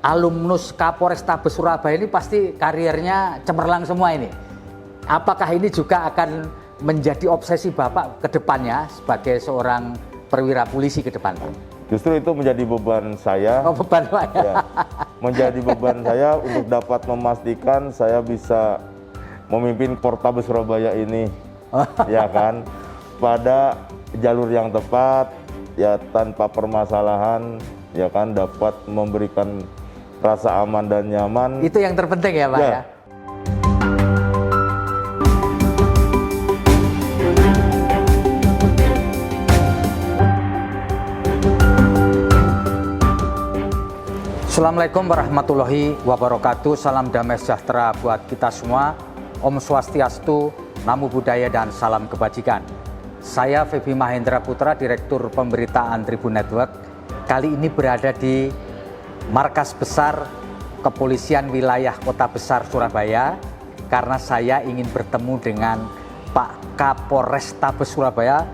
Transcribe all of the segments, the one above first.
alumnus Kapolrestabes Surabaya ini pasti karirnya cemerlang semua ini. Apakah ini juga akan menjadi obsesi Bapak ke depannya sebagai seorang perwira polisi ke depan, Pak? Justru itu menjadi beban saya. Oh, beban Pak ya? Ya, menjadi beban saya untuk dapat memastikan saya bisa memimpin Polrestabes Surabaya ini, ya kan, pada jalur yang tepat, ya tanpa permasalahan, ya kan, dapat memberikan rasa aman dan nyaman. Itu yang terpenting ya Pak ya? Assalamualaikum warahmatullahi wabarakatuh. Salam damai sejahtera buat kita semua. Om Swastiastu, Namo Buddhaya, dan salam kebajikan. Saya Febi Mahendra Putra, Direktur Pemberitaan Tribun Network. Kali ini berada di markas besar Kepolisian Wilayah Kota Besar Surabaya karena saya ingin bertemu dengan Pak Kapolrestabes Surabaya,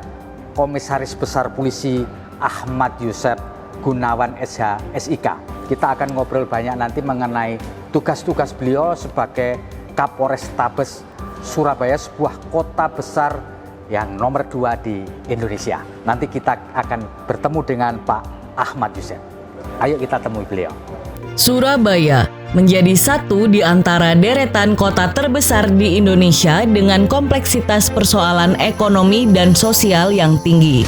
Komisaris Besar Polisi Ahmad Yusef Gunawan SH SIK. Kita akan ngobrol banyak nanti mengenai tugas-tugas beliau sebagai Kapolrestabes Surabaya, sebuah kota besar yang nomor 2 di Indonesia. Nanti kita akan bertemu dengan Pak Ahmad Yusef. Ayo kita temui beliau. Surabaya menjadi satu di antara deretan kota terbesar di Indonesia dengan kompleksitas persoalan ekonomi dan sosial yang tinggi.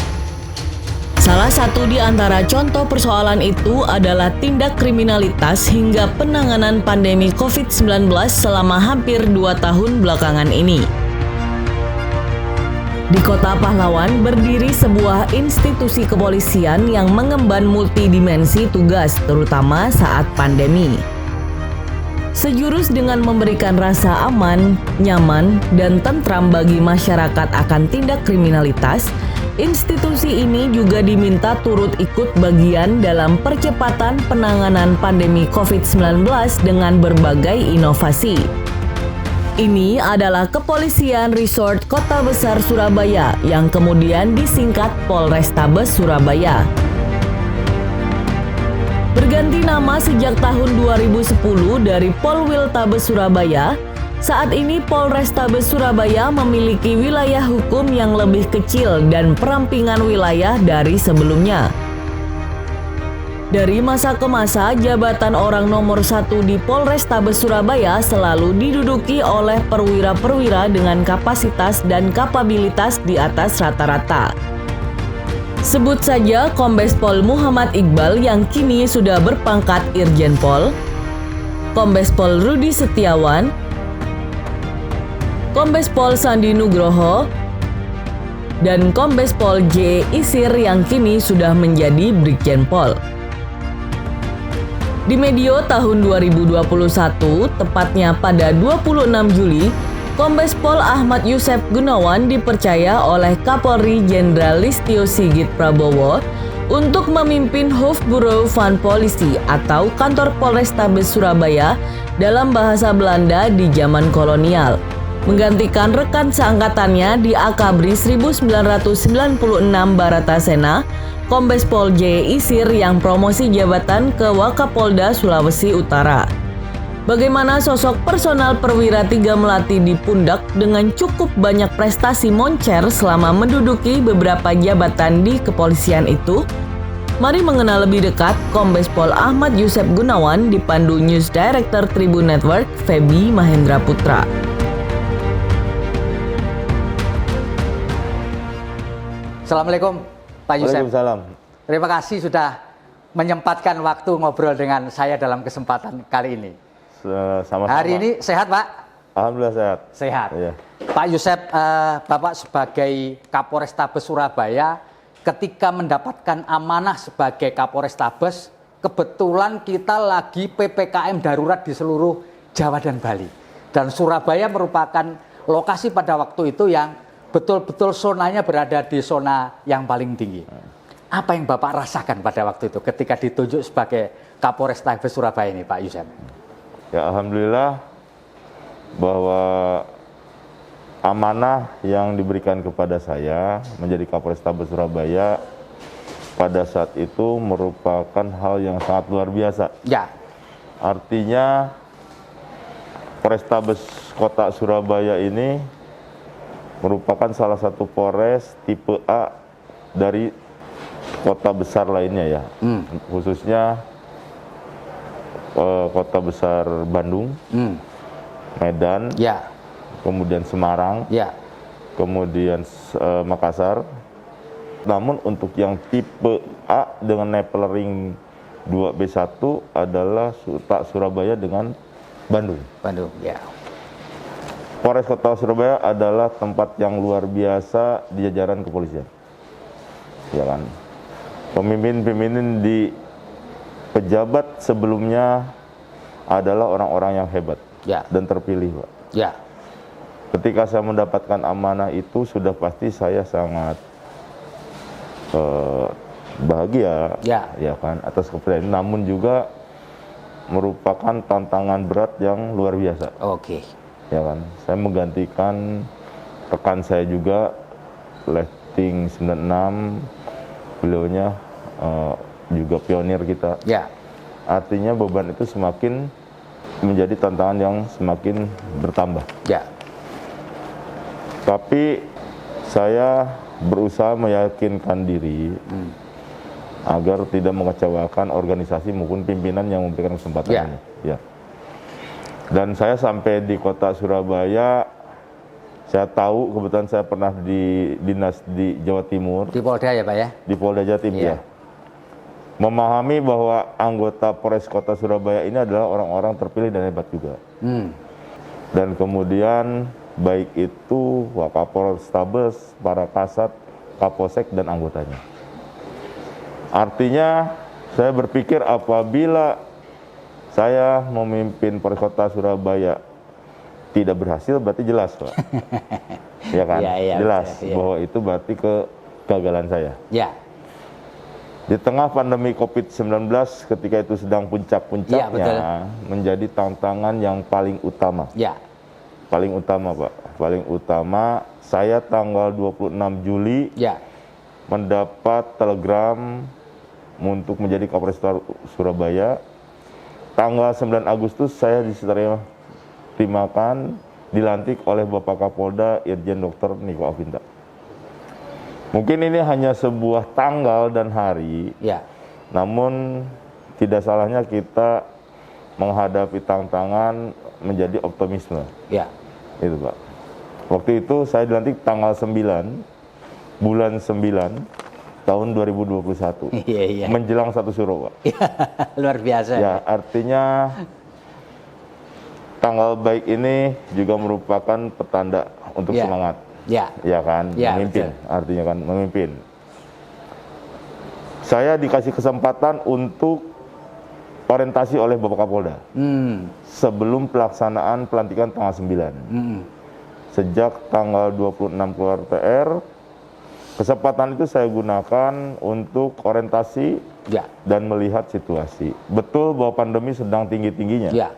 Salah satu di antara contoh persoalan itu adalah tindak kriminalitas hingga penanganan pandemi COVID-19 selama hampir 2 tahun belakangan ini. Di Kota Pahlawan berdiri sebuah institusi kepolisian yang mengemban multidimensi tugas, terutama saat pandemi. Sejurus dengan memberikan rasa aman, nyaman, dan tentram bagi masyarakat akan tindak kriminalitas, institusi ini juga diminta turut ikut bagian dalam percepatan penanganan pandemi COVID-19 dengan berbagai inovasi. Ini adalah Kepolisian Resort Kota Besar Surabaya yang kemudian disingkat Polrestabes Surabaya. Berganti nama sejak tahun 2010 dari Polwiltabes Surabaya, saat ini Polrestabes Surabaya memiliki wilayah hukum yang lebih kecil dan perampingan wilayah dari sebelumnya. Dari masa ke masa, jabatan orang nomor 1 di Polrestabes Surabaya selalu diduduki oleh perwira-perwira dengan kapasitas dan kapabilitas di atas rata-rata. Sebut saja Kombes Pol Muhammad Iqbal yang kini sudah berpangkat Irjen Pol, Kombes Pol Rudi Setiawan, Kombes Pol Sandi Nugroho, dan Kombes Pol J. Isir yang kini sudah menjadi Brigjen Pol. Di medio tahun 2021, tepatnya pada 26 Juli, Kombes Pol Ahmad Yusef Gunawan dipercaya oleh Kapolri Jenderal Listio Sigit Prabowo untuk memimpin Hoofdbureau van Politie atau Kantor Polrestabes Surabaya dalam bahasa Belanda di zaman kolonial, menggantikan rekan seangkatannya di Akabri 1996 Baratasena, Kombes Pol J. Isir yang promosi jabatan ke Wakapolda Sulawesi Utara. Bagaimana sosok personal perwira 3 melati di pundak dengan cukup banyak prestasi moncer selama menduduki beberapa jabatan di kepolisian itu? Mari mengenal lebih dekat Kombes Pol Ahmad Yusef Gunawan dipandu News Director Tribun Network, Febi Mahendra Putra. Assalamualaikum Pak Yusef. Waalaikumsalam. Terima kasih sudah menyempatkan waktu ngobrol dengan saya dalam kesempatan kali ini. Sama-sama. Hari ini sehat Pak? Alhamdulillah sehat. Sehat. Iya. Pak Yusef, Bapak sebagai Kapolrestabes Surabaya, ketika mendapatkan amanah sebagai Kapolrestabes, kebetulan kita lagi PPKM darurat di seluruh Jawa dan Bali. Dan Surabaya merupakan lokasi pada waktu itu yang betul-betul zonanya berada di zona yang paling tinggi. Apa yang Bapak rasakan pada waktu itu ketika ditunjuk sebagai Kapolrestabes Surabaya ini, Pak Yusef? Ya, alhamdulillah bahwa amanah yang diberikan kepada saya menjadi Kapolrestabes Surabaya pada saat itu merupakan hal yang sangat luar biasa. Ya. Artinya Polrestabes Kota Surabaya ini merupakan salah satu Polres tipe A dari kota besar lainnya ya, khususnya kota besar Bandung, Medan, Ya. kemudian Semarang, Ya. kemudian Makassar. Namun untuk yang tipe A dengan Nepelring 2B1 adalah Surabaya dengan Bandung. Bandung. Ya. Polres Kota Surabaya adalah tempat yang luar biasa di jajaran kepolisian. Ya kan? Pemimpin-pemimpin di pejabat sebelumnya adalah orang-orang yang hebat Ya. dan terpilih, Pak. Ya. Ketika saya mendapatkan amanah itu sudah pasti saya sangat bahagia, Ya. kan, atas kepercayaan. Namun juga merupakan tantangan berat yang luar biasa, Oke. ya kan. Saya menggantikan rekan saya juga, Letting 96, beliaunya juga pionir kita. Ya. Artinya beban itu semakin menjadi tantangan yang semakin bertambah. Ya. Tapi saya berusaha meyakinkan diri agar tidak mengecewakan organisasi maupun pimpinan yang memberikan kesempatan Ya. ini. Ya. Dan saya sampai di kota Surabaya, saya tahu kebetulan saya pernah di dinas di Jawa Timur, Di Polda ya Pak ya? di Polda Jatim Iya. ya. Memahami bahwa anggota Polres Kota Surabaya ini adalah orang-orang terpilih dan hebat juga. Dan kemudian baik itu Wakapolrestabes, para Kasat, Kapolsek dan anggotanya. Artinya saya berpikir apabila saya memimpin Polres Kota Surabaya tidak berhasil berarti jelas, Pak. Ya kan? Iya, Jelas iya. bahwa itu berarti kegagalan saya. Ya. Di tengah pandemi COVID-19 ketika itu sedang puncak-puncaknya, Iya, betul. menjadi tantangan yang paling utama. Ya. Paling utama, Pak. Paling utama, saya tanggal 26 Juli Ya. mendapat telegram untuk menjadi Kapolres Surabaya. Tanggal 9 Agustus saya diterimakan, dilantik oleh Bapak Kapolda Irjen Dr. Niko Afinta. Mungkin ini hanya sebuah tanggal dan hari, Ya. namun tidak salahnya kita menghadapi tantangan menjadi optimisme. Ya. Itu, Pak. Waktu itu saya dilantik tanggal 9, bulan 9, tahun 2021. Iya. Menjelang 1 Suro, Pak. Luar biasa. Ya, artinya tanggal baik ini juga merupakan petanda untuk Ya. semangat. Ya. Ya kan, Ya, memimpin, betul. artinya kan memimpin. Saya dikasih kesempatan untuk orientasi oleh Bapak Kapolda sebelum pelaksanaan pelantikan tanggal 9. Sejak tanggal 26 keluar PR, kesempatan itu saya gunakan untuk orientasi Ya. dan melihat situasi. Betul bahwa pandemi sedang tinggi-tingginya. Ya.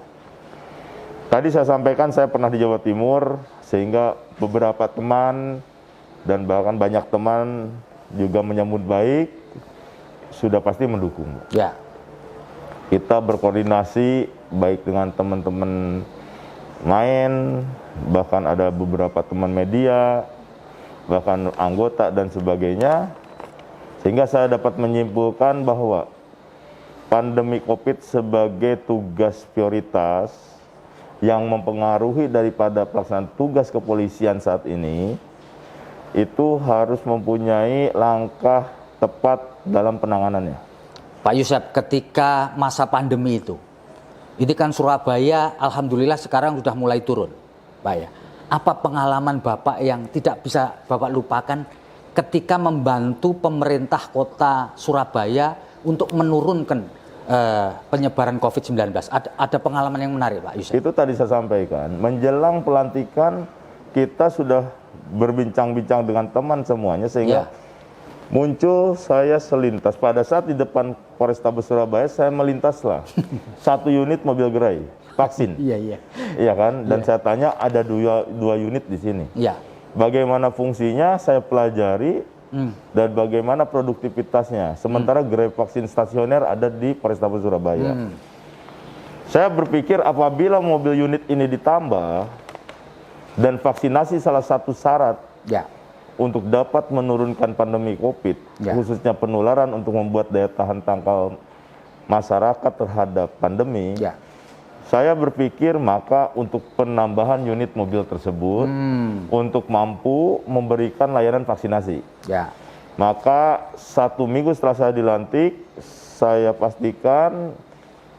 Tadi saya sampaikan saya pernah di Jawa Timur, sehingga beberapa teman dan bahkan banyak teman juga menyambut baik, sudah pasti mendukung. Ya. Kita berkoordinasi baik dengan teman-teman main, bahkan ada beberapa teman media, bahkan anggota dan sebagainya, sehingga saya dapat menyimpulkan bahwa pandemi COVID sebagai tugas prioritas yang mempengaruhi daripada pelaksanaan tugas kepolisian saat ini, itu harus mempunyai langkah tepat dalam penanganannya. Pak Yusef, ketika masa pandemi itu, ini kan Surabaya alhamdulillah sekarang sudah mulai turun, Pak ya. Apa pengalaman Bapak yang tidak bisa Bapak lupakan ketika membantu pemerintah kota Surabaya untuk menurunkan penyebaran COVID-19? Ada pengalaman yang menarik, Pak Yusef? Itu tadi saya sampaikan, menjelang pelantikan kita sudah berbincang-bincang dengan teman semuanya, sehingga muncul saya selintas. Pada saat di depan Polrestabes Surabaya, saya melintaslah 1 unit mobil gerai vaksin. Iya. Iya kan? Dan saya tanya, ada dua unit di sini. Iya. Bagaimana fungsinya, saya pelajari, dan bagaimana produktivitasnya. Sementara gerai vaksin stasioner ada di Polrestabes Surabaya. Saya berpikir apabila mobil unit ini ditambah dan vaksinasi salah satu syarat Ya. untuk dapat menurunkan pandemi COVID, Ya. khususnya penularan untuk membuat daya tahan tangkal masyarakat terhadap pandemi, Ya. saya berpikir maka untuk penambahan unit mobil tersebut untuk mampu memberikan layanan vaksinasi. Ya. Maka 1 minggu setelah saya dilantik, saya pastikan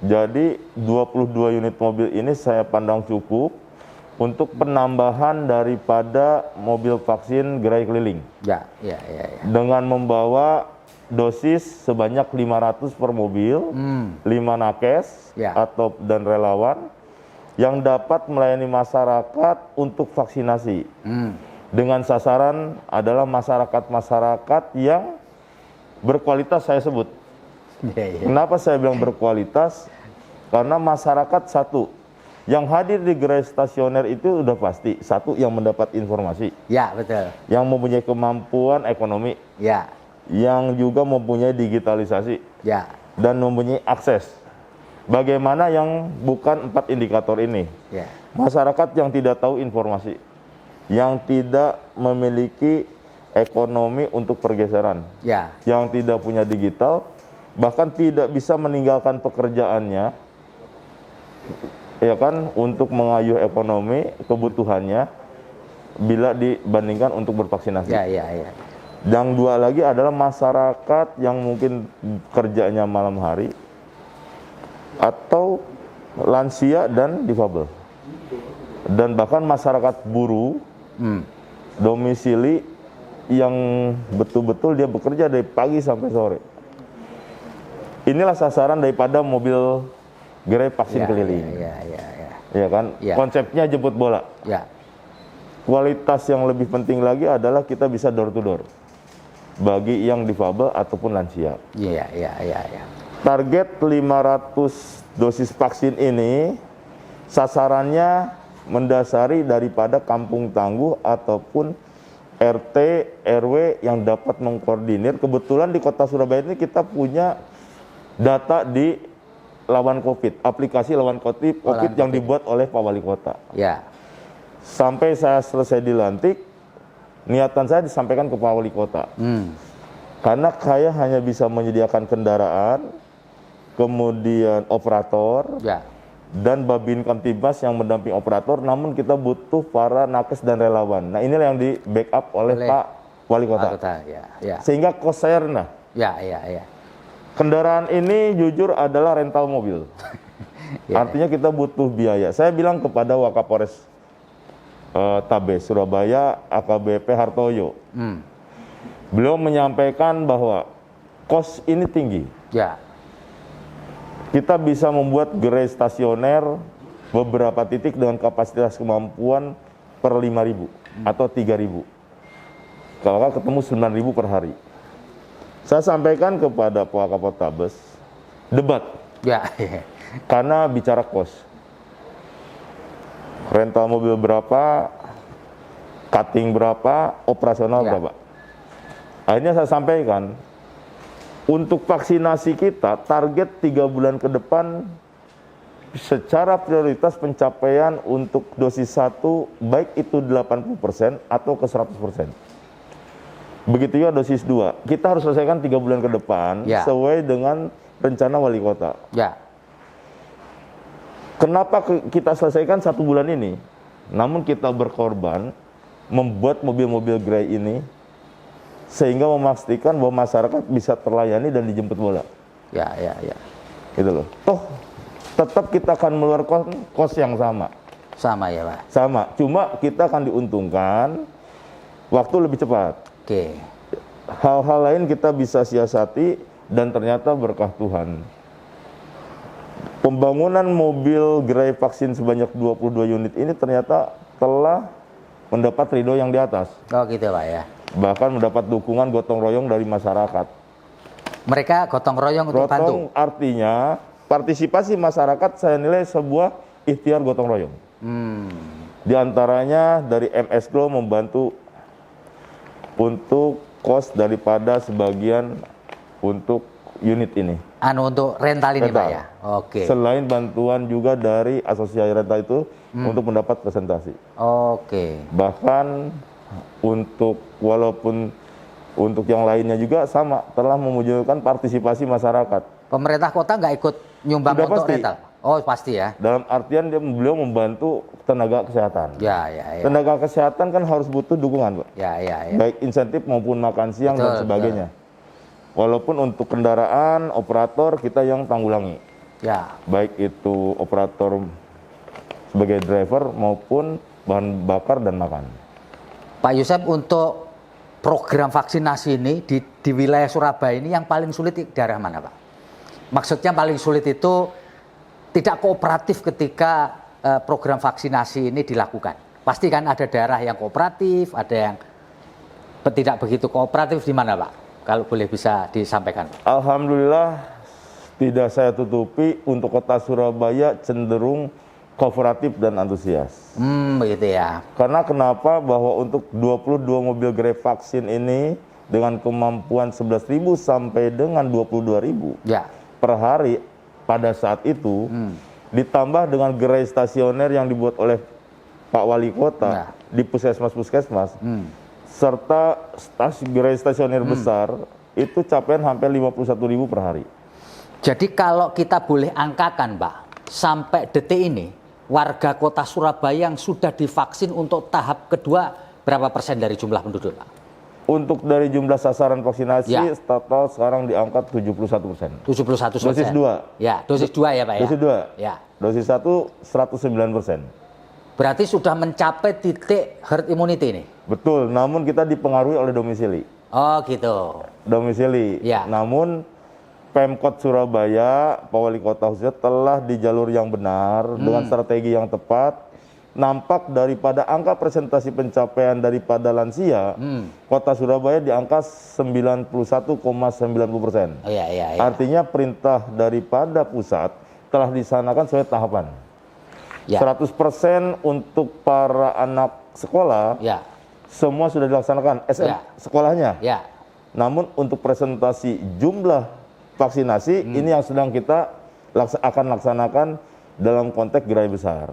jadi 22 unit mobil ini saya pandang cukup untuk penambahan daripada mobil vaksin gerai keliling. Ya. Dengan membawa dosis sebanyak 500 per mobil, 5 nakes Ya. dan relawan yang dapat melayani masyarakat untuk vaksinasi. Dengan sasaran adalah masyarakat-masyarakat yang berkualitas saya sebut. Kenapa saya bilang berkualitas? Karena masyarakat satu, yang hadir di gerai stasioner itu udah pasti. Satu, yang mendapat informasi. Ya, betul. Yang mempunyai kemampuan ekonomi. Ya. Yang juga mempunyai digitalisasi. Ya. Dan mempunyai akses. Bagaimana yang bukan 4 indikator ini? Ya. Masyarakat yang tidak tahu informasi. Yang tidak memiliki ekonomi untuk pergeseran. Ya. Yang tidak punya digital, bahkan tidak bisa meninggalkan pekerjaannya, ya kan, untuk mengayuh ekonomi kebutuhannya bila dibandingkan untuk bervaksinasi. Ya. Yang dua lagi adalah masyarakat yang mungkin kerjanya malam hari atau lansia dan difabel, dan bahkan masyarakat buruh domisili yang betul-betul dia bekerja dari pagi sampai sore. Inilah sasaran daripada mobil gerai vaksin keliling. Ya kan? Ya. Konsepnya jemput bola. Ya. Kualitas yang lebih penting lagi adalah kita bisa door to door bagi yang difabel ataupun lansia. Ya. Target 500 dosis vaksin ini sasarannya mendasari daripada kampung tangguh ataupun RT, RW yang dapat mengkoordinir. Kebetulan di kota Surabaya ini kita punya data di lawan COVID, aplikasi lawan COVID yang dibuat oleh Pak Wali Kota. Ya. Sampai saya selesai dilantik, niatan saya disampaikan ke Pak Wali Kota. Karena saya hanya bisa menyediakan kendaraan, kemudian operator, Ya. dan Babin Kamtibmas yang mendamping operator, namun kita butuh para nakes dan relawan. Nah, inilah yang di backup oleh Pak Wali Kota. Ya. Sehingga cost saya rendah. Ya. Kendaraan ini jujur adalah rental mobil. Ya. Artinya kita butuh biaya. Saya bilang kepada Wakapolres Tabes Surabaya, AKBP Hartoyo. Beliau menyampaikan bahwa cost ini tinggi. Ya. Kita bisa membuat gerai stasioner beberapa titik dengan kapasitas kemampuan per 5.000 atau 3.000. Kalau ketemu 9.000 per hari. Saya sampaikan kepada Pak Wakapolres Tabes, debat. Ya. Karena bicara cost. Rental mobil berapa, cutting berapa, operasional berapa. Akhirnya saya sampaikan, untuk vaksinasi kita, target 3 bulan ke depan, secara prioritas pencapaian untuk dosis 1, baik itu 80% atau ke 100%. Begitu juga dosis 2. Kita harus selesaikan 3 bulan ke depan, sesuai dengan rencana Wali Kota. Ya. Kenapa kita selesaikan 1 bulan ini? Namun kita berkorban membuat mobil-mobil gerai ini sehingga memastikan bahwa masyarakat bisa terlayani dan dijemput bola. Ya. Gitu loh. Toh tetap kita akan mengeluarkan kos yang sama. Sama ya, Pak. Sama. Cuma kita akan diuntungkan waktu lebih cepat. Oke. Hal-hal lain kita bisa siasati dan ternyata berkah Tuhan. Pembangunan mobil gerai vaksin sebanyak 22 unit ini ternyata telah mendapat ridho yang di atas. Oh gitu, Pak ya. Bahkan mendapat dukungan gotong royong dari masyarakat. Mereka gotong royong untuk bantu. Gotong artinya partisipasi masyarakat saya nilai sebuah ikhtiar gotong royong. Di antaranya dari MS Glow membantu untuk kos daripada sebagian untuk unit ini. Untuk rental ini Pak Rental. ya? Oke. Selain bantuan juga dari asosiasi rental itu untuk mendapat presentasi. Oke. Bahkan walaupun untuk yang lainnya juga sama, telah memunculkan partisipasi masyarakat. Pemerintah kota nggak ikut nyumbang Sudah untuk pasti. rental? Oh pasti ya? Dalam artian beliau membantu tenaga kesehatan. Ya. Tenaga kesehatan kan harus butuh dukungan, Pak. Ya. Baik insentif maupun makan siang dan Betul, sebagainya. Walaupun untuk kendaraan, operator kita yang tanggulangi. Ya. Baik itu operator sebagai driver maupun bahan bakar dan makan. Pak Yusef, untuk program vaksinasi ini di wilayah Surabaya ini yang paling sulit di daerah mana Pak? Maksudnya paling sulit itu tidak kooperatif ketika program vaksinasi ini dilakukan. Pasti kan ada daerah yang kooperatif, ada yang tidak begitu kooperatif. Di mana Pak? Kalau boleh bisa disampaikan. Alhamdulillah tidak saya tutupi, untuk kota Surabaya cenderung kooperatif dan antusias. Begitu ya. Karena kenapa? Bahwa untuk 22 mobil gerai vaksin ini dengan kemampuan 11.000 sampai dengan 22.000 Ya. per hari pada saat itu, ditambah dengan gerai stasioner yang dibuat oleh Pak Wali Kota di puskesmas-puskesmas, serta gerai stasioner besar, itu capaian hampir 51.000 per hari. Jadi kalau kita boleh angkakan Pak, sampai detik ini warga kota Surabaya yang sudah divaksin untuk tahap kedua berapa persen dari jumlah penduduk Pak? Untuk dari jumlah sasaran vaksinasi, Ya. total sekarang diangkat 71%. 71%. Dosis 2. Ya, dosis 2 ya Pak ya? Dosis 2. Ya. Dosis 1, 109%. Berarti sudah mencapai titik herd immunity ini? Betul, namun kita dipengaruhi oleh domisili. Oh gitu. Domisili. Ya. Namun Pemkot Surabaya, Pak Wali Kota khususnya telah di jalur yang benar, dengan strategi yang tepat. Nampak daripada angka presentasi pencapaian daripada lansia, Kota Surabaya di angka 91,90%. Oh, iya. Artinya perintah daripada pusat telah disanakan sesuai tahapan. Ya. 100% untuk para anak sekolah, Ya. semua sudah dilaksanakan, Ya. sekolahnya. Ya. Namun untuk presentasi jumlah vaksinasi, ini yang sedang kita akan laksanakan dalam konteks gerai besar.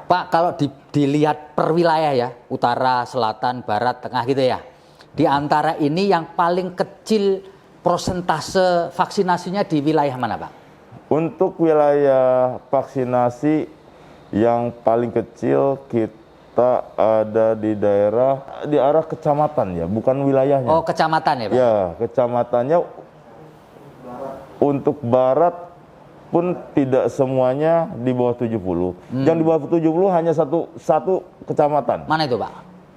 Pak, kalau dilihat per wilayah ya, utara, selatan, barat, tengah gitu ya. Di antara ini yang paling kecil prosentase vaksinasinya di wilayah mana Pak? Untuk wilayah vaksinasi yang paling kecil kita ada di arah kecamatan ya, bukan wilayahnya. Oh, kecamatan ya Pak? Ya, kecamatannya untuk barat pun tidak semuanya di bawah 70. Yang di bawah 70 hanya satu kecamatan. Mana itu Pak?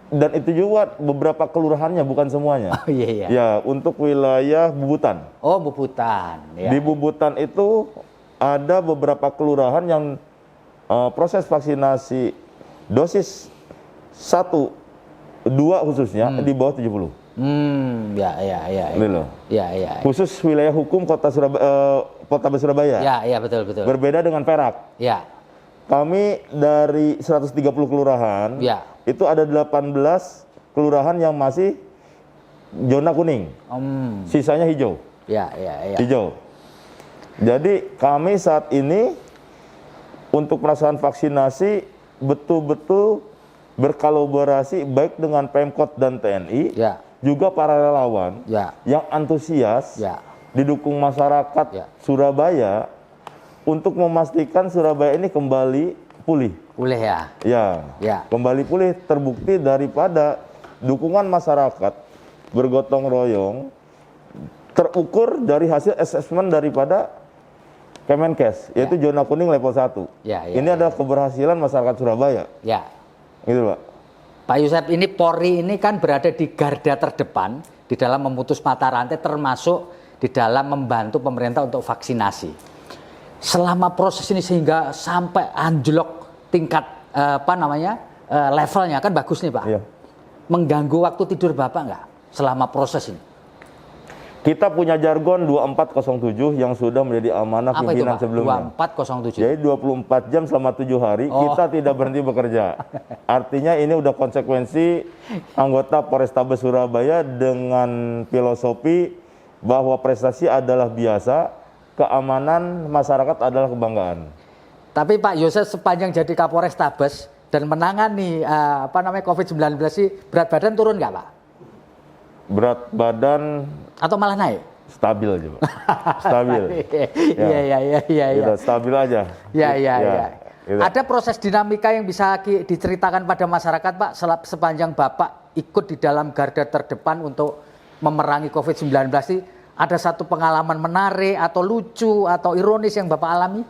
Dan itu juga beberapa kelurahannya, bukan semuanya. Oh iya. Ya, untuk wilayah Bubutan. Oh, Bubutan. Ya. Di Bubutan itu ada beberapa kelurahan yang proses vaksinasi dosis 1, 2 khususnya di bawah 70. Ya. Ini loh. Ya. Khusus wilayah hukum Kota Surabaya. Ya, betul. Berbeda dengan Perak. Ya. Kami dari 130 kelurahan, Ya. itu ada 18 kelurahan yang masih zona kuning. Sisanya hijau. Ya. Hijau. Jadi kami saat ini untuk pelaksanaan vaksinasi betul-betul berkolaborasi baik dengan Pemkot dan TNI, Ya. juga para relawan Ya. yang antusias, Ya. didukung masyarakat Ya. Surabaya untuk memastikan Surabaya ini kembali pulih. Boleh ya. Ya. Kembali pulih terbukti daripada dukungan masyarakat bergotong royong terukur dari hasil asesmen daripada Kemenkes, yaitu zona kuning level 1. Ya. Ini adalah keberhasilan masyarakat Surabaya. Ya. Gitu, Pak. Pak Yusef, ini Polri ini kan berada di garda terdepan di dalam memutus mata rantai, termasuk di dalam membantu pemerintah untuk vaksinasi. Selama proses ini sehingga sampai anjlok tingkat levelnya, kan bagus nih Pak. Iya. Mengganggu waktu tidur Bapak nggak selama proses ini? Kita punya jargon 2407 yang sudah menjadi amanah Apa itu pimpinan Pak? sebelumnya. 2407. Jadi 24 jam selama 7 hari kita tidak berhenti bekerja. Artinya ini udah konsekuensi anggota Polrestabes Surabaya dengan filosofi bahwa prestasi adalah biasa, keamanan masyarakat adalah kebanggaan. Tapi Pak Yosef sepanjang jadi Kapolres Tabes dan menangani COVID-19 sih, berat badan turun nggak Pak? Berat badan Atau malah naik? stabil aja, Pak. Stabil. Iya. Stabil aja. Iya. Gitu. Ada proses dinamika yang bisa diceritakan pada masyarakat Pak sepanjang Bapak ikut di dalam garda terdepan untuk memerangi COVID-19 sih, ada satu pengalaman menarik atau lucu atau ironis yang Bapak alami?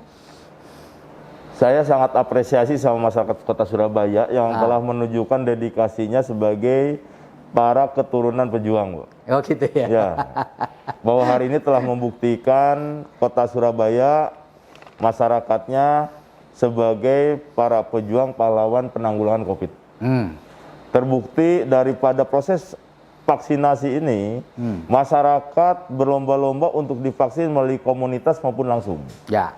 Saya sangat apresiasi sama masyarakat Kota Surabaya yang telah menunjukkan dedikasinya sebagai para keturunan pejuang, Pak. Oh gitu ya. Ya. Bahwa hari ini telah membuktikan Kota Surabaya, masyarakatnya sebagai para pejuang pahlawan penanggulangan COVID. Terbukti daripada proses vaksinasi ini, masyarakat berlomba-lomba untuk divaksin melalui komunitas maupun langsung. Ya.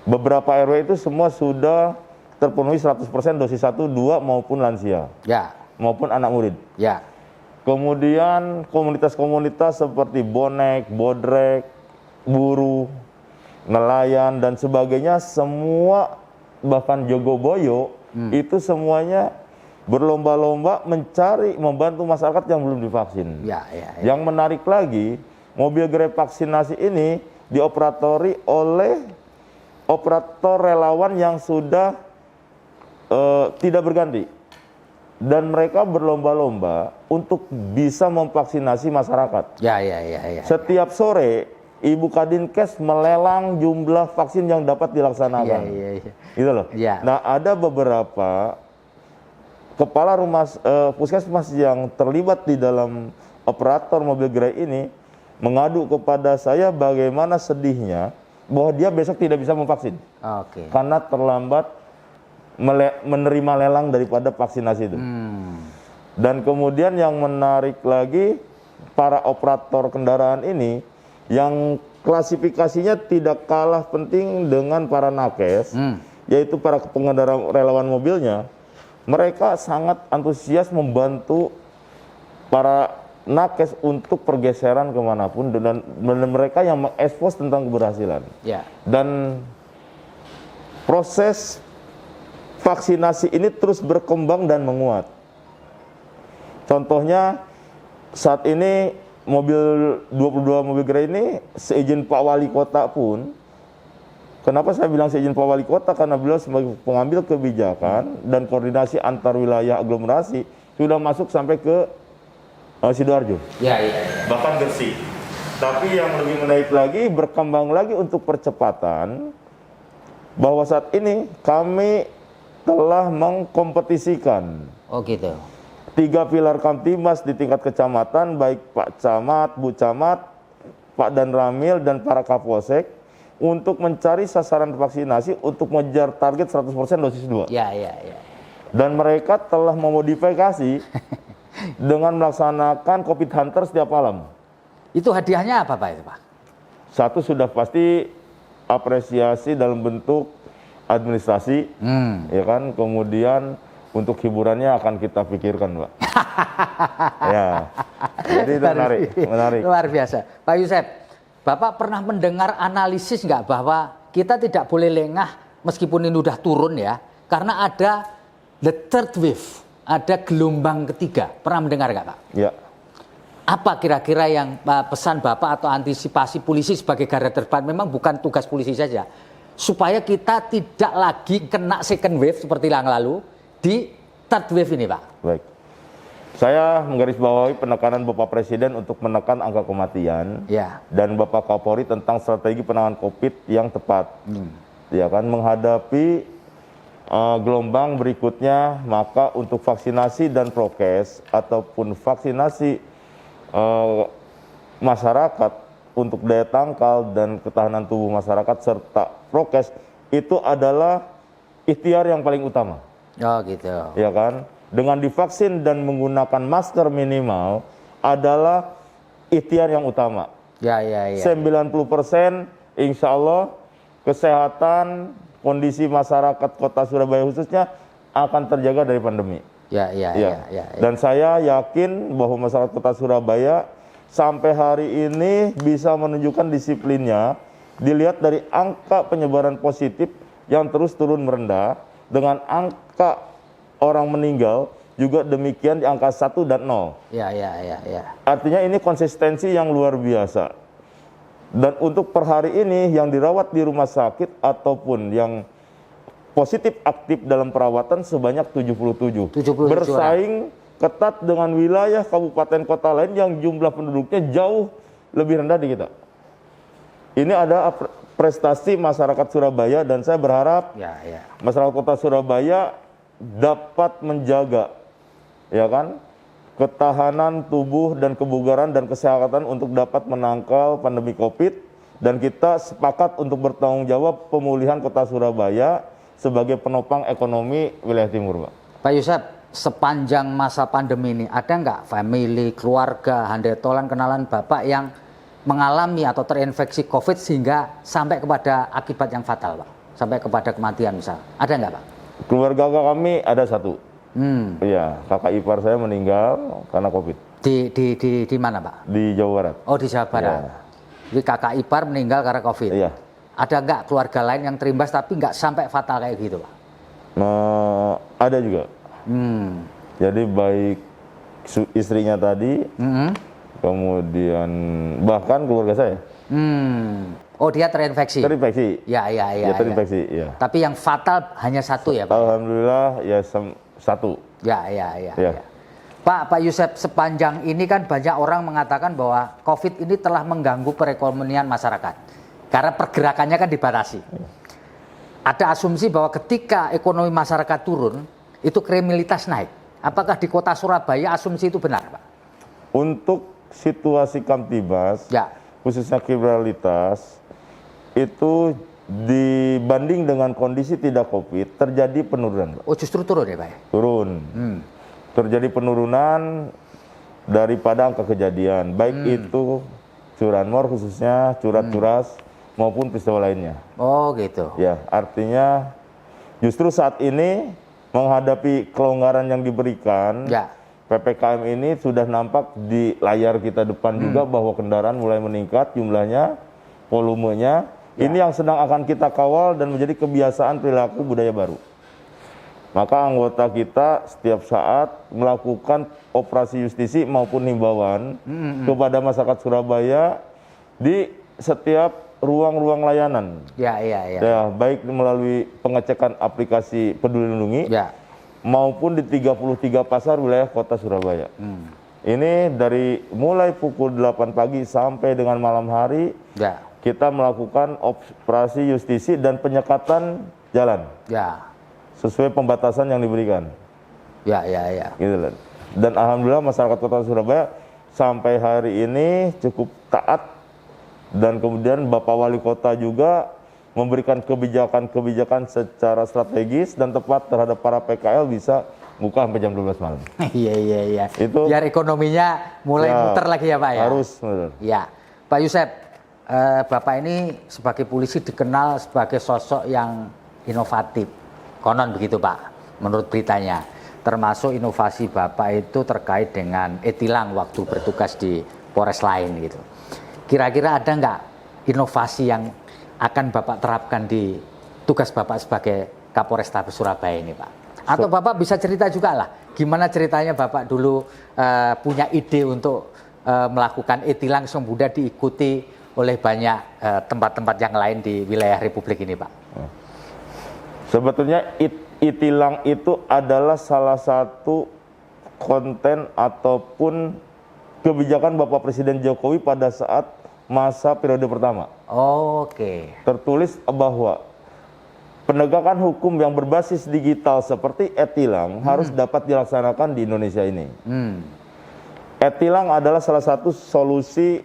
Beberapa RW itu semua sudah terpenuhi 100% dosis 1, 2 maupun lansia. Ya. Maupun anak murid. Ya. Kemudian komunitas-komunitas seperti bonek, bodrek, buruh, nelayan dan sebagainya semua, bahkan Jogoboyo itu semuanya berlomba-lomba mencari, membantu masyarakat yang belum divaksin. Ya. Yang menarik lagi, mobil gerai vaksinasi ini dioperatori oleh operator relawan yang sudah tidak berganti. Dan mereka berlomba-lomba untuk bisa memvaksinasi masyarakat. Ya. Setiap sore, Ibu Kadinkes melelang jumlah vaksin yang dapat dilaksanakan. Iya. Gitu loh. Ya. Nah, ada beberapa kepala rumah puskesmas yang terlibat di dalam operator mobil gerai ini mengadu kepada saya bagaimana sedihnya bahwa dia besok tidak bisa memvaksin. Oke. Karena terlambat menerima lelang daripada vaksinasi itu. Dan kemudian yang menarik lagi, para operator kendaraan ini yang klasifikasinya tidak kalah penting dengan para nakes, yaitu para pengendara relawan mobilnya. Mereka sangat antusias membantu para nakes untuk pergeseran kemanapun, dan mereka yang mengekspos tentang keberhasilan. Ya. Dan proses vaksinasi ini terus berkembang dan menguat. Contohnya saat ini 22 mobil gerai ini seizin Pak Wali Kota pun. Kenapa saya bilang seizin Pak Wali Kota? Karena beliau sebagai pengambil kebijakan dan koordinasi antar wilayah aglomerasi sudah masuk sampai ke Sidoarjo. Ya. Bahkan Gresik. Tapi yang lebih menarik lagi, berkembang lagi untuk percepatan, bahwa saat ini kami telah mengkompetisikan Oh gitu. 3 pilar Kamtibmas di tingkat kecamatan, baik Pak Camat, Bu Camat, Pak Danramil, dan para Kapolsek, untuk mencari sasaran vaksinasi untuk mengejar target 100% dosis 2. Ya. Dan mereka telah memodifikasi dengan melaksanakan Covid Hunter setiap malam. Itu hadiahnya apa Pak itu Pak? Satu sudah pasti apresiasi dalam bentuk administrasi, ya kan. Kemudian untuk hiburannya akan kita pikirkan, Pak. Ya, jadi itu menarik. Luar biasa, Pak Yosef. Bapak pernah mendengar analisis nggak bahwa kita tidak boleh lengah meskipun ini udah turun ya, karena ada the third wave, ada gelombang ketiga. Pernah mendengar nggak Pak? Ya. Apa kira-kira yang pesan Bapak atau antisipasi polisi sebagai garda terdepan? Memang bukan tugas polisi saja, supaya kita tidak lagi kena second wave seperti yang lalu di third wave ini, Pak. Baik. Saya menggarisbawahi penekanan Bapak Presiden untuk menekan angka kematian, Ya. dan Bapak Kapolri tentang strategi penanganan COVID yang tepat. Ya kan, menghadapi gelombang berikutnya, maka untuk vaksinasi dan prokes ataupun vaksinasi masyarakat untuk daya tangkal dan ketahanan tubuh masyarakat serta prokes itu adalah ikhtiar yang paling utama. Oh gitu. Ya kan, dengan divaksin dan menggunakan masker minimal adalah ikhtiar yang utama. Ya. 90% insya Allah kesehatan kondisi masyarakat Kota Surabaya khususnya akan terjaga dari pandemi. Ya. Dan saya yakin bahwa masyarakat Kota Surabaya sampai hari ini bisa menunjukkan disiplinnya, dilihat dari angka penyebaran positif yang terus turun merendah, dengan angka orang meninggal juga demikian di angka 1 dan 0. Ya. Artinya ini konsistensi yang luar biasa. Dan untuk per hari ini yang dirawat di rumah sakit ataupun yang positif aktif dalam perawatan sebanyak 77. 77 Bersaing ketat dengan wilayah kabupaten kota lain yang jumlah penduduknya jauh lebih rendah di kita. Ini ada prestasi masyarakat Surabaya dan saya berharap masyarakat kota Surabaya dapat menjaga, ya kan, ketahanan tubuh dan kebugaran dan kesehatan untuk dapat menangkal pandemi COVID, dan kita sepakat untuk bertanggung jawab pemulihan kota Surabaya sebagai penopang ekonomi wilayah timur, Pak. Pak Yusef, sepanjang masa pandemi ini ada nggak family, keluarga, handetolan, kenalan Bapak yang mengalami atau terinfeksi COVID sehingga sampai kepada akibat yang fatal, Pak? Sampai kepada kematian misal. Ada nggak, Pak? Keluarga kami ada satu. Iya, kakak ipar saya meninggal karena COVID. Di mana, Pak? Di Jawa Barat. Oh, di Jawa Barat. Jadi kakak ipar meninggal karena COVID. Iya. Ada nggak keluarga lain yang terimbas tapi nggak sampai fatal kayak gitu, Pak? Ada juga. Jadi baik istrinya tadi, kemudian bahkan keluarga saya. Oh, dia terinfeksi? Terinfeksi. Ya. Terinfeksi, ya. Tapi yang fatal hanya satu ya, Pak? Alhamdulillah ya satu. Ya. Pak Yusef, sepanjang ini kan banyak orang mengatakan bahwa COVID ini telah mengganggu perekonomian masyarakat. Karena pergerakannya kan dibatasi. Ada asumsi bahwa ketika ekonomi masyarakat turun, itu kriminalitas naik. Apakah di kota Surabaya asumsi itu benar, Pak? Untuk situasi Kamtibas, khususnya kriminalitas, itu dibanding dengan kondisi tidak COVID, terjadi penurunan, Pak. Oh, justru turun ya, Pak? Turun. Terjadi penurunan daripada angka kejadian, baik itu curanmor khususnya, curat-curas, maupun peristiwa lainnya. Oh, gitu. Ya, artinya justru saat ini menghadapi kelonggaran yang diberikan, PPKM ini sudah nampak di layar kita depan juga bahwa kendaraan mulai meningkat jumlahnya, volumenya. Ini yang sedang akan kita kawal dan menjadi kebiasaan perilaku budaya baru. Maka anggota kita setiap saat melakukan operasi justisi maupun himbauan kepada masyarakat Surabaya di setiap ruang-ruang layanan. Ya, baik melalui pengecekan aplikasi Peduli Lindungi maupun di 33 pasar wilayah kota Surabaya. Ini dari mulai pukul 8 pagi sampai dengan malam hari kita melakukan operasi justisi dan penyekatan jalan. Sesuai pembatasan yang diberikan. Gitu loh. Dan alhamdulillah masyarakat kota Surabaya sampai hari ini cukup taat. Dan kemudian Bapak Wali Kota juga memberikan kebijakan-kebijakan secara strategis dan tepat terhadap para PKL bisa buka sampai jam 12 malam. Iya. Itu biar ekonominya mulai muter lagi ya, Pak ya? Harus, benar. Ya, Pak Yusef, Bapak ini sebagai polisi dikenal sebagai sosok yang inovatif. Konon begitu, Pak, menurut beritanya. Termasuk inovasi Bapak itu terkait dengan e-tilang waktu bertugas di Polres lain gitu. Kira-kira ada nggak inovasi yang akan Bapak terapkan di tugas Bapak sebagai Kapolrestabes Surabaya ini, Pak? Atau Bapak bisa cerita juga lah, gimana ceritanya Bapak dulu punya ide untuk melakukan e-tilang yang mudah diikuti oleh banyak tempat-tempat yang lain di wilayah Republik ini, Pak? Sebetulnya e-tilang itu adalah salah satu konten ataupun kebijakan Bapak Presiden Jokowi pada saat masa periode pertama. Tertulis bahwa penegakan hukum yang berbasis digital seperti e-tilang harus dapat dilaksanakan di Indonesia ini. E-tilang adalah salah satu solusi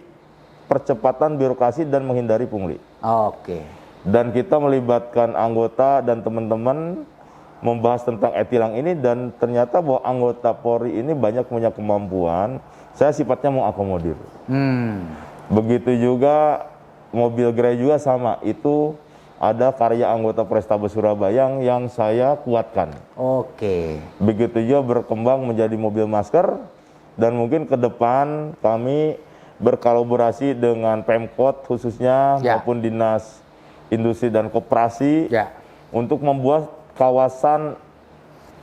percepatan birokrasi dan menghindari pungli. Dan kita melibatkan anggota dan teman-teman membahas tentang e-tilang ini, dan ternyata bahwa anggota Polri ini banyak punya kemampuan. Saya sifatnya mengakomodir. Begitu juga mobil gerai juga sama. Itu ada karya anggota Polrestabes Surabaya yang saya kuatkan. Begitu juga berkembang menjadi mobil masker, dan mungkin ke depan kami berkolaborasi dengan Pemkot khususnya maupun Dinas Industri dan Koperasi untuk membuat kawasan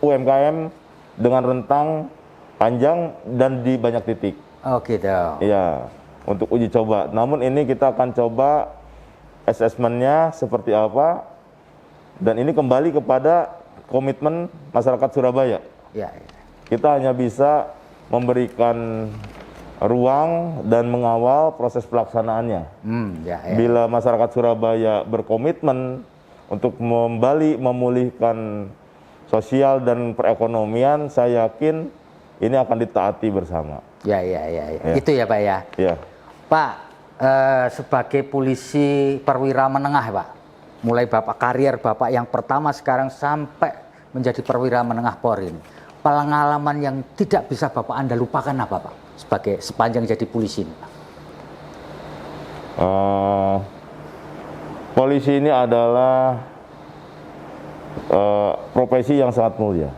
UMKM dengan rentang panjang dan di banyak titik. Oh gitu. Iya, untuk uji coba. Namun ini kita akan coba asesmennya seperti apa, dan ini kembali kepada komitmen masyarakat Surabaya. Ya. Kita hanya bisa memberikan ruang dan mengawal proses pelaksanaannya. Bila masyarakat Surabaya berkomitmen untuk kembali memulihkan sosial dan perekonomian, saya yakin ini akan ditaati bersama. Ya. Itu ya Pak ya. Ya. Pak, sebagai polisi perwira menengah Pak, mulai Bapak karier Bapak yang pertama sekarang sampai menjadi perwira menengah Polri ini, pengalaman yang tidak bisa Bapak Anda lupakan apa Pak? Sepanjang jadi polisi ini Pak? Polisi ini adalah profesi yang sangat mulia.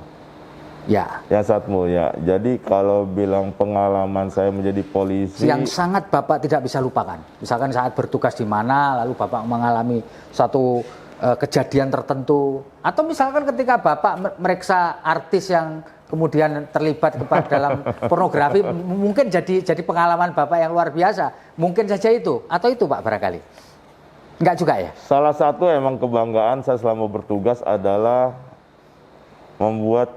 Ya. Yang sangat mulia. Jadi kalau bilang pengalaman saya menjadi polisi yang sangat Bapak tidak bisa lupakan. Misalkan saat bertugas di mana, lalu Bapak mengalami satu kejadian tertentu, atau misalkan ketika Bapak meriksa artis yang kemudian terlibat dalam pornografi, mungkin jadi pengalaman Bapak yang luar biasa. Mungkin saja itu, atau itu Pak barangkali. Enggak juga ya? Salah satu emang kebanggaan saya selama bertugas adalah membuat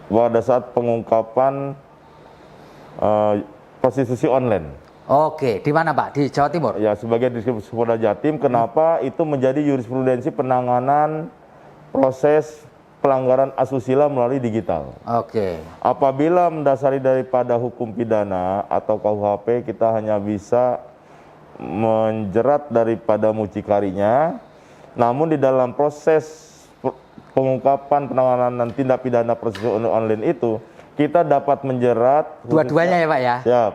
pada saat pengungkapan prostitusi online. Oke, di mana Pak? Di Jawa Timur? Ya, sebagai Diskrim Polda Jatim, kenapa itu menjadi jurisprudensi penanganan proses pelanggaran asusila melalui digital. Oke. Apabila mendasari daripada hukum pidana atau KUHP, kita hanya bisa menjerat daripada mucikarinya, namun di dalam proses pengungkapan penanganan tindak pidana prostitusi online itu kita dapat menjerat dua-duanya ya Pak ya? Siap.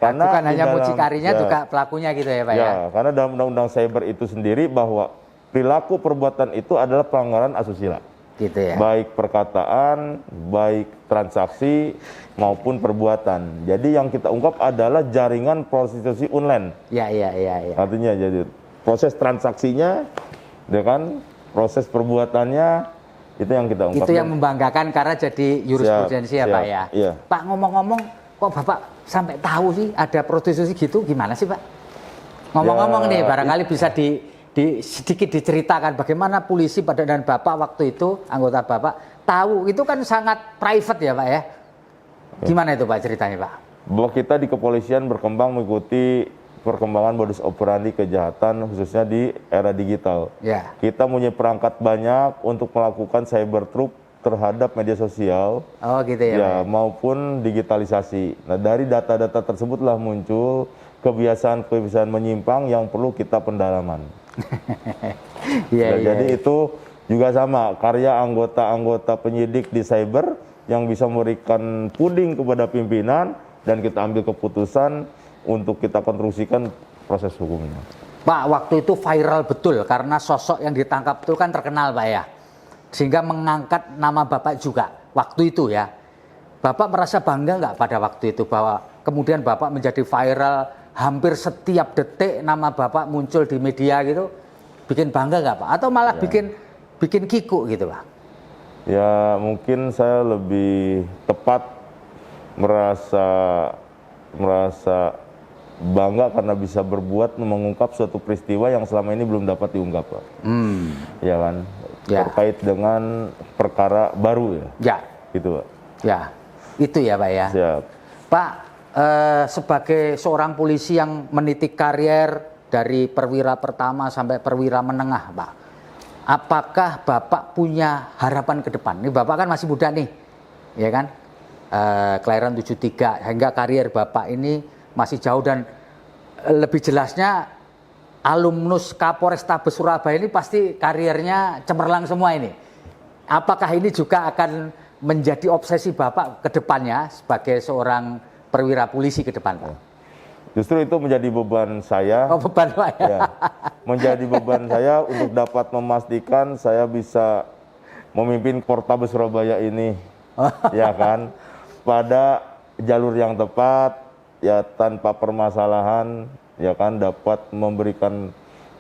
Karena bukan hanya mucikarinya juga pelakunya gitu ya Pak ya? Karena dalam Undang-Undang Cyber itu sendiri bahwa perilaku perbuatan itu adalah pelanggaran asusila. Gitu ya? Baik perkataan, baik transaksi maupun perbuatan. Jadi yang kita ungkap adalah jaringan prostitusi online. Iya. Artinya jadi proses transaksinya, ya kan? Proses perbuatannya itu yang kita ungkap. Itu yang membanggakan karena jadi jurisprudensi ya Pak ya. Iya. Pak, ngomong-ngomong, kok Bapak sampai tahu sih ada prostitusi gitu, gimana sih Pak? Ngomong-ngomong nih, barangkali bisa sedikit diceritakan bagaimana polisi dan Bapak waktu itu, anggota Bapak tahu, itu kan sangat private ya Pak ya. Gimana itu Pak ceritanya Pak? Bahwa kita di kepolisian berkembang mengikuti perkembangan modus operandi kejahatan khususnya di era digital. Ya. Kita punya perangkat banyak untuk melakukan cyber threat terhadap media sosial. Oh gitu ya. Ya, maupun digitalisasi. Nah, dari data-data tersebutlah muncul kebiasaan-kebiasaan menyimpang yang perlu kita pendalaman. Jadi itu juga sama karya anggota-anggota penyidik di cyber yang bisa memberikan puding kepada pimpinan dan kita ambil keputusan untuk kita konstruksikan proses hukumnya. Pak, waktu itu viral betul karena sosok yang ditangkap itu kan terkenal Pak ya, sehingga mengangkat nama Bapak juga waktu itu ya. Bapak merasa bangga nggak pada waktu itu bahwa kemudian Bapak menjadi viral, hampir setiap detik nama Bapak muncul di media gitu, bikin bangga nggak Pak? Atau malah bikin kiku gitu Pak? Ya mungkin saya lebih tepat merasa bangga karena bisa berbuat mengungkap suatu peristiwa yang selama ini belum dapat diungkap Pak. Ya kan? Ya. Terkait dengan perkara baru ya. Ya. Gitu Pak. Ya, itu ya Pak ya. Siap. Pak, sebagai seorang polisi yang meniti karier dari perwira pertama sampai perwira menengah Pak, apakah Bapak punya harapan ke depan? Ini Bapak kan masih muda nih, ya kan? Kelahiran 73, hingga karier Bapak ini masih jauh, dan lebih jelasnya alumnus Kapolrestabes Surabaya ini pasti kariernya cemerlang semua ini. Apakah ini juga akan menjadi obsesi Bapak ke depannya sebagai seorang perwira polisi ke depan Pak? Justru itu menjadi beban saya. Oh, beban Pak ya? Ya, menjadi beban saya untuk dapat memastikan saya bisa memimpin Polrestabes Surabaya ini. Ya kan? Pada jalur yang tepat, ya tanpa permasalahan, ya kan, dapat memberikan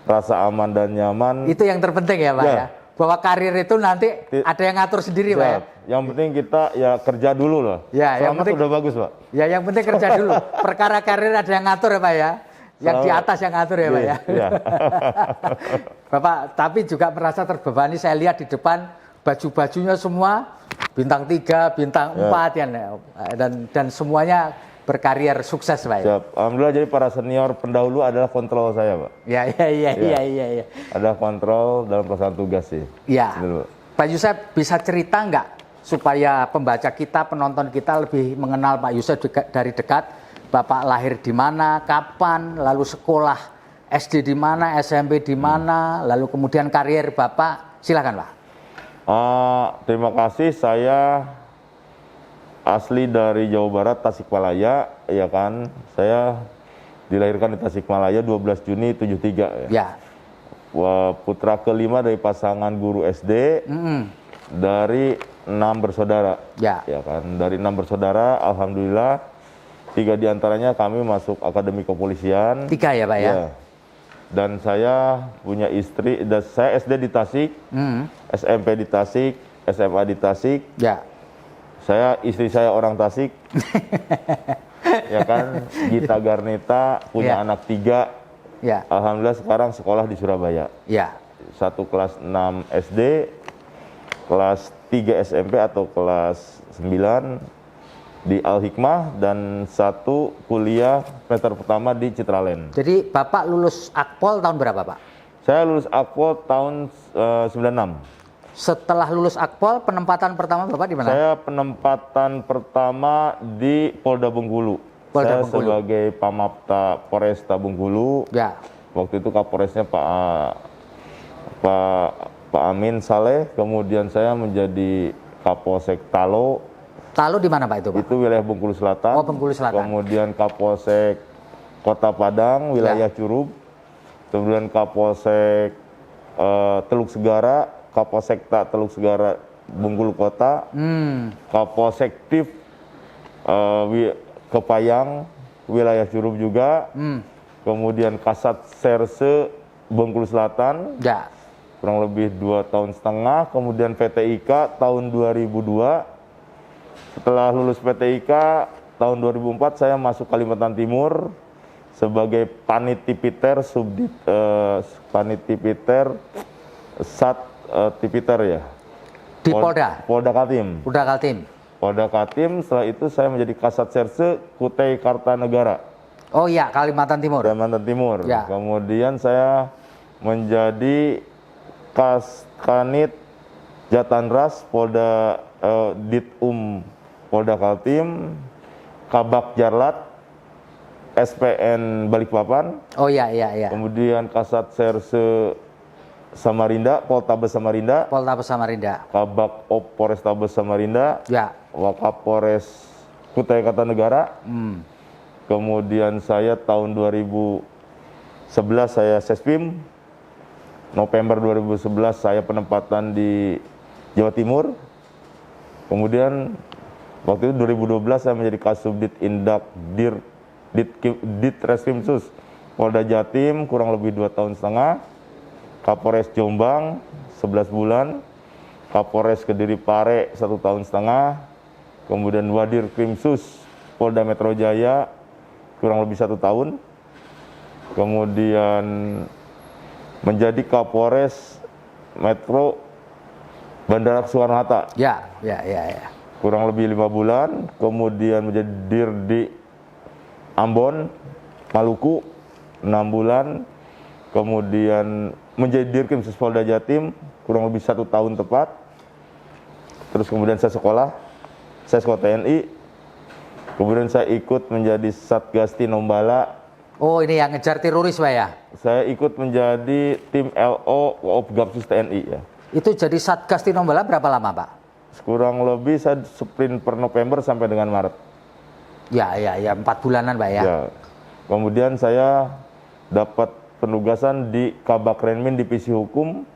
rasa aman dan nyaman. Itu yang terpenting ya Pak ya. Bahwa karir itu nanti ada yang ngatur sendiri Pak ya. Yang penting kita ya kerja dulu loh. Ya, yang penting udah bagus Pak. Ya yang penting kerja dulu. Perkara karir ada yang ngatur ya Pak ya. Yang di atas yang ngatur ya Pak ya. Iya. Bapak tapi juga merasa terbebani, saya lihat di depan baju-bajunya semua bintang 3, bintang 4 ya. Dan semuanya berkarier sukses Pak ya. Siap. Alhamdulillah, jadi para senior pendahulu adalah kontrol saya Pak. Iya. Ada kontrol dalam pelaksanaan tugas sih. Iya. Dulu. Pak Yusef bisa cerita nggak supaya pembaca kita, penonton kita lebih mengenal Pak Yusef dari dekat. Bapak lahir di mana, kapan, lalu sekolah SD di mana, SMP di mana, lalu kemudian karier Bapak, silakan Pak. Terima kasih, saya asli dari Jawa Barat, Tasikmalaya, ya kan. Saya dilahirkan di Tasikmalaya 12 Juni 73 ya. Putra kelima dari pasangan guru SD, dari 6 bersaudara. Ya kan, dari 6 bersaudara, alhamdulillah 3 diantaranya kami masuk Akademi Kepolisian. 3 ya Pak ya? Dan saya punya istri, dan saya SD di Tasik, SMP di Tasik, SMA di Tasik. Ya. Istri saya orang Tasik. Ya kan, Gita Garneta, punya anak 3. Ya. Alhamdulillah sekarang sekolah di Surabaya. Ya. 1 kelas 6 SD, kelas 3 SMP atau kelas 9 di Al-Hikmah, dan 1 kuliah semester pertama di Citraland. Jadi Bapak lulus Akpol tahun berapa Pak? Saya lulus Akpol tahun 96. Setelah lulus Akpol, penempatan pertama Bapak di mana? Saya penempatan pertama di Polda Bengkulu. Saya sebagai Pamapta Polresta Bengkulu. Ya. Waktu itu Kapolresnya Pak Amin Saleh, kemudian saya menjadi Kapolsek Talo. Talo di mana Pak itu Pak? Itu wilayah Bengkulu Selatan. Oh, Bengkulu Selatan. Kemudian Kapolsek Kota Padang, wilayah Curug. Kemudian Kapolsek Teluk Segara, Kapolsekta Teluk Segara, Bengkulu Kota. Kapolsektif Kepayang, wilayah Curug juga. Kemudian Kasat Serse Bengkulu Selatan. Ya. Kurang lebih 2,5 tahun. Kemudian PTIK tahun 2002. Setelah lulus PTIK tahun 2004, saya masuk Kalimantan Timur sebagai Panitipiter Panitipiter Sat Tipiter ya. Di Polda? Polda Kaltim. Polda Kaltim. Polda Kaltim. Setelah itu saya menjadi Kasat Serse Kutai Kartanegara. Oh iya, Kalimantan Timur. Kalimantan Timur. Ya. Kemudian saya menjadi Kanit Jatanras Polda Ditum Polda Kaltim, Kabak Jarlat, SPN Balikpapan. Oh iya. Kemudian Kasat Serse Samarinda, Poltabes Samarinda. Kabak Op Polrestabes Samarinda. Ya. Wakapolres Kutai Kartanegara. Kemudian saya tahun 2011 saya Sespim. November 2011 saya penempatan di Jawa Timur. Kemudian waktu itu 2012 saya menjadi Kasubdit Indak Ditreskrimsus Polda Jatim kurang lebih 2,5 tahun. Kapolres Jombang 11 bulan. Kapolres Kediri Pare 1,5 tahun. Kemudian Wadir Krimsus Polda Metro Jaya kurang lebih 1 tahun. Kemudian menjadi Kapolres Metro Bandara Soekarno-Hatta. Ya. Kurang lebih 5 bulan, kemudian menjadi Dir di Ambon, Maluku, 6 bulan, kemudian menjadi Dirkrim Polda Jatim, kurang lebih 1 tahun tepat. Terus kemudian saya sekolah TNI, kemudian saya ikut menjadi Satgas Tinombala. Oh ini yang ngejar teroris Pak ya? Saya ikut menjadi tim LO Opgabsus TNI ya. Itu jadi Satgas Tinombala berapa lama Pak? Kurang lebih saya sprint per November sampai dengan Maret. Ya, 4 bulanan Pak ya. Kemudian saya dapat penugasan di Kabak Renmin Divisi Hukum,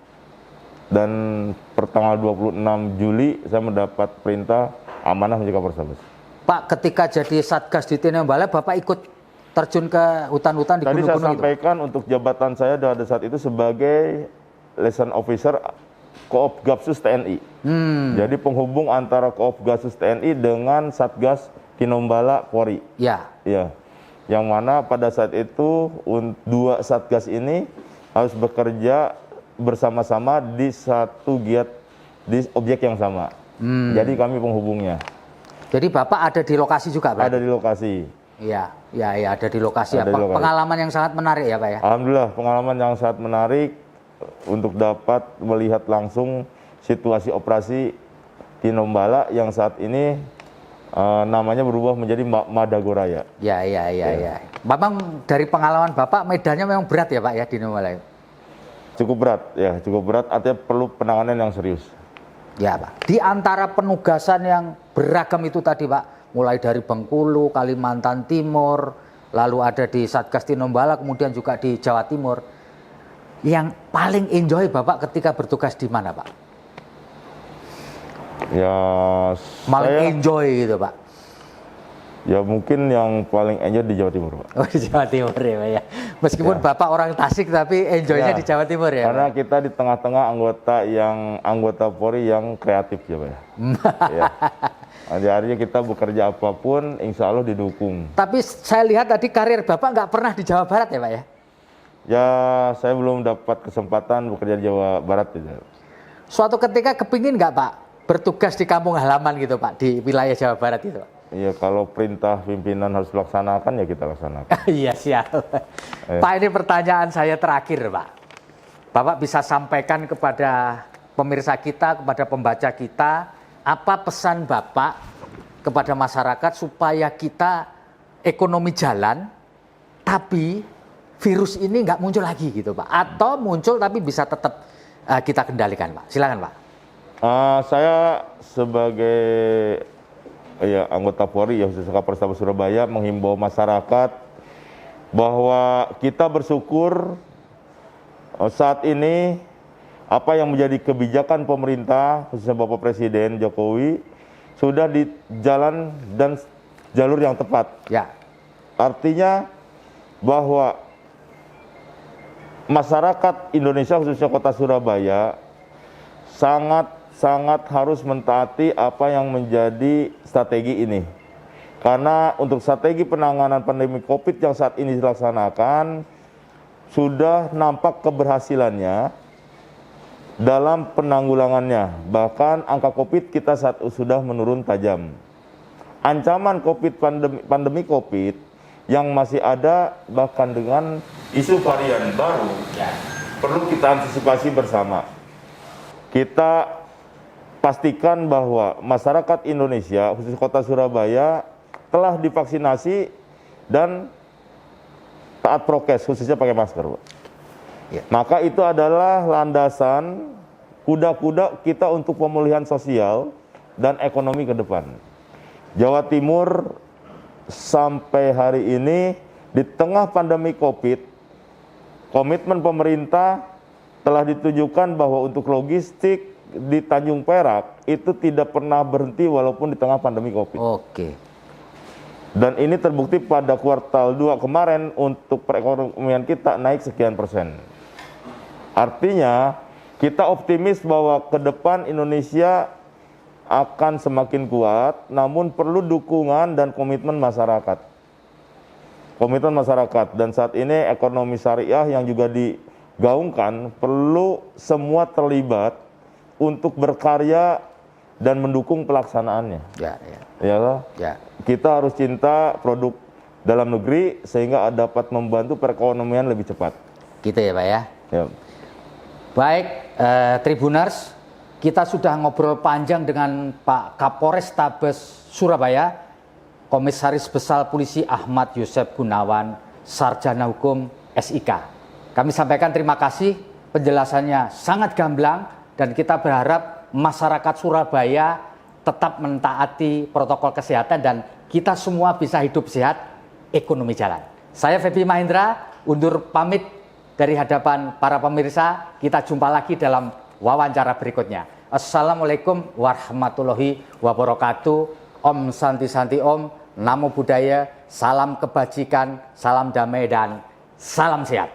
dan pertanggal 26 Juli saya mendapat perintah amanah menjadi Kapolrestabes. Pak, ketika jadi Satgas di Tinombala, Bapak ikut terjun ke hutan-hutan di Tadi saya gunung-gunung itu? sampaikan untuk jabatan saya pada saat itu sebagai liaison officer Koop Gapsus TNI. Jadi penghubung antara Koop Gapsus TNI dengan Satgas Tinombala Polri. Ya. Ya. Yang mana pada saat itu dua Satgas ini harus bekerja bersama-sama di satu giat di objek yang sama. Jadi kami penghubungnya. Jadi Bapak ada di lokasi juga, Pak? Ada di lokasi. Iya, ada di lokasi. Ada di lokasi. Pengalaman yang sangat menarik ya, Pak ya? Alhamdulillah, pengalaman yang sangat menarik untuk dapat melihat langsung situasi operasi Tinombala yang saat ini namanya berubah menjadi Madagoraya. Ya. Memang dari pengalaman Bapak, medannya memang berat ya, Pak ya, di Tinombala? Cukup berat, ya, cukup berat. Artinya perlu penanganan yang serius. Ya, Pak. Di antara penugasan yang beragam itu tadi, Pak, mulai dari Bengkulu, Kalimantan Timur, lalu ada di Satgas Tinombala, kemudian juga di Jawa Timur. Yang paling enjoy Bapak ketika bertugas di mana, Pak? Ya, Paling enjoy gitu, Pak. Ya mungkin yang paling enjoy di Jawa Timur, Pak. Oh, di Jawa Timur ya, Pak ya. Meskipun Bapak orang Tasik tapi enjoynya di Jawa Timur ya, karena Pak? kita di tengah-tengah anggota Polri yang kreatif ya, Pak ya. Ya. Jadi artinya kita bekerja apapun, insya Allah didukung. Tapi saya lihat tadi karir Bapak nggak pernah di Jawa Barat ya, Pak ya? Ya, saya belum dapat kesempatan bekerja di Jawa Barat gitu. Suatu ketika kepingin nggak, Pak, bertugas di kampung halaman gitu, Pak, di wilayah Jawa Barat itu, Pak? Iya, kalau perintah pimpinan harus dilaksanakan ya kita laksanakan. Iya, siap. Pak, ini pertanyaan saya terakhir, Pak. Bapak bisa sampaikan kepada pemirsa kita, kepada pembaca kita, apa pesan Bapak kepada masyarakat supaya kita ekonomi jalan, tapi virus ini nggak muncul lagi gitu, Pak? Atau muncul tapi bisa tetap kita kendalikan, Pak? Silakan, Pak. Saya sebagai anggota Polri, ya khususnya Kapolrestabes Surabaya, menghimbau masyarakat bahwa kita bersyukur saat ini apa yang menjadi kebijakan pemerintah, khususnya Bapak Presiden Jokowi, sudah di jalan dan jalur yang tepat. Ya. Artinya bahwa masyarakat Indonesia, khususnya Kota Surabaya, sangat harus mentaati apa yang menjadi strategi ini. Karena untuk strategi penanganan pandemi COVID yang saat ini dilaksanakan, sudah nampak keberhasilannya dalam penanggulangannya. Bahkan angka COVID kita sudah menurun tajam. Ancaman COVID, pandemi COVID yang masih ada, bahkan dengan isu varian baru, perlu kita antisipasi bersama. Kita pastikan bahwa masyarakat Indonesia, khusus Kota Surabaya, telah divaksinasi dan taat prokes, khususnya pakai masker, Pak. Ya. Maka itu adalah landasan kuda-kuda kita untuk pemulihan sosial dan ekonomi ke depan. Jawa Timur sampai hari ini di tengah pandemi COVID, komitmen pemerintah telah ditunjukkan bahwa untuk logistik di Tanjung Perak itu tidak pernah berhenti walaupun di tengah pandemi COVID. Oke. Dan ini terbukti pada kuartal 2 kemarin untuk perekonomian kita naik sekian persen. Artinya kita optimis bahwa ke depan Indonesia akan semakin kuat, namun perlu dukungan dan komitmen masyarakat. Komitmen masyarakat, dan saat ini ekonomi syariah yang juga digaungkan perlu semua terlibat untuk berkarya dan mendukung pelaksanaannya. Ya. Kita harus cinta produk dalam negeri sehingga dapat membantu perekonomian lebih cepat. Gitu ya, Pak ya. Ya. Baik, Tribuners, kita sudah ngobrol panjang dengan Pak Kapolrestabes Surabaya, Komisaris Besar Polisi Ahmad Yusef Gunawan, Sarjana Hukum SIK. Kami sampaikan terima kasih, penjelasannya sangat gamblang. Dan kita berharap masyarakat Surabaya tetap mentaati protokol kesehatan dan kita semua bisa hidup sehat, ekonomi jalan. Saya Febi Mahendra, undur pamit dari hadapan para pemirsa. Kita jumpa lagi dalam wawancara berikutnya. Assalamualaikum warahmatullahi wabarakatuh. Om Santi Santi Om, Namo Buddhaya, salam kebajikan, salam damai dan salam sehat.